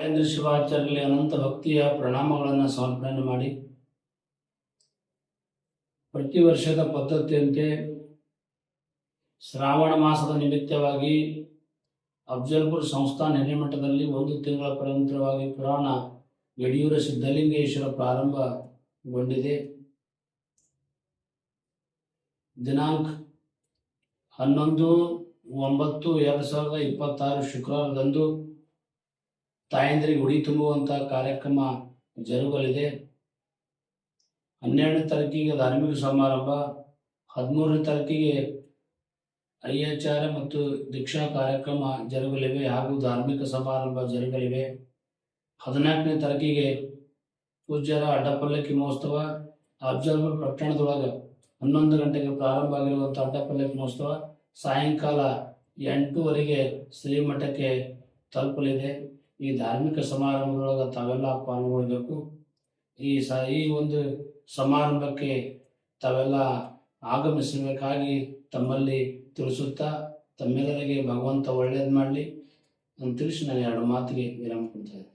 ರಾಘವೇಂದ್ರ ಶಿವಾಚಾರ್ಯರಲ್ಲಿ ಅನಂತ ಭಕ್ತಿಯ ಪ್ರಣಾಮಗಳನ್ನು ಸಮರ್ಪಣೆ ಮಾಡಿ, ಪ್ರತಿ ವರ್ಷದ ಪದ್ಧತಿಯಂತೆ ಶ್ರಾವಣ ಮಾಸದ ನಿಮಿತ್ತವಾಗಿ ಅಫ್ಜಲ್ಪುರ ಸಂಸ್ಥಾನ ಹಿರೇಮಠದಲ್ಲಿ 1 ತಿಂಗಳ ಪರಂಪರವಾಗಿ ಪುರಾಣ ಯಡಿಯೂರ ಸಿದ್ಧಲಿಂಗೇಶ್ವರ ಪ್ರಾರಂಭಗೊಂಡಿದೆ. ದಿನಾಂಕ 11/9/2026 ಶುಕ್ರವಾರದಂದು ತಾಯಂದ್ರಿಗೆ ಉಡಿ ತುಂಬುವಂಥ ಕಾರ್ಯಕ್ರಮ ಜರುಗಲಿದೆ. 12ನೇ ತಾರೀಕಿಗೆ ಧಾರ್ಮಿಕ ಸಮಾರಂಭ, 13ನೇ ತಾರೀಕಿಗೆ ಅಯ್ಯಾಚಾರ್ಯ ಮತ್ತು ದೀಕ್ಷಾ ಕಾರ್ಯಕ್ರಮ ಜರುಗಲಿವೆ ಹಾಗೂ ಧಾರ್ಮಿಕ ಸಮಾರಂಭ ಜರುಗಲಿವೆ. 14ನೇ ತಾರೀಕಿಗೆ ಪೂಜ್ಯರ ಅಡ್ಡಪಲ್ಲಕ್ಕಿ ಮಹೋತ್ಸವ. ಅಫ್ಜಲ್ಪುರ ಪಟ್ಟಣದೊಳಗೆ 11 ಗಂಟೆಗೆ ಪ್ರಾರಂಭ ಆಗಿರುವಂಥ ಅಡ್ಡಪಲ್ಲಕ್ಕಿ ಮಹೋತ್ಸವ ಸಾಯಂಕಾಲ 8:00 ಶ್ರೀಮಠಕ್ಕೆ ತಲುಪಲಿದೆ. ಈ ಧಾರ್ಮಿಕ ಸಮಾರಂಭದೊಳಗೆ ತಾವೆಲ್ಲ ಪಾಲ್ಗೊಳ್ಬೇಕು. ಈ ಒಂದು ಸಮಾರಂಭಕ್ಕೆ ತಾವೆಲ್ಲ ಆಗಮಿಸಬೇಕಾಗಿ ತಮ್ಮಲ್ಲಿ ತಿಳಿಸುತ್ತಾ, ತಮ್ಮೆಲ್ಲರಿಗೆ ಭಗವಂತ ಒಳ್ಳೇದು ಮಾಡಲಿ ಅಂತ ತಿಳಿಸಿ ನಾನು 2 ಮಾತಿಗೆ ವಿರಾಮ ಕೊಡ್ತಾ ಇದ್ದೇನೆ.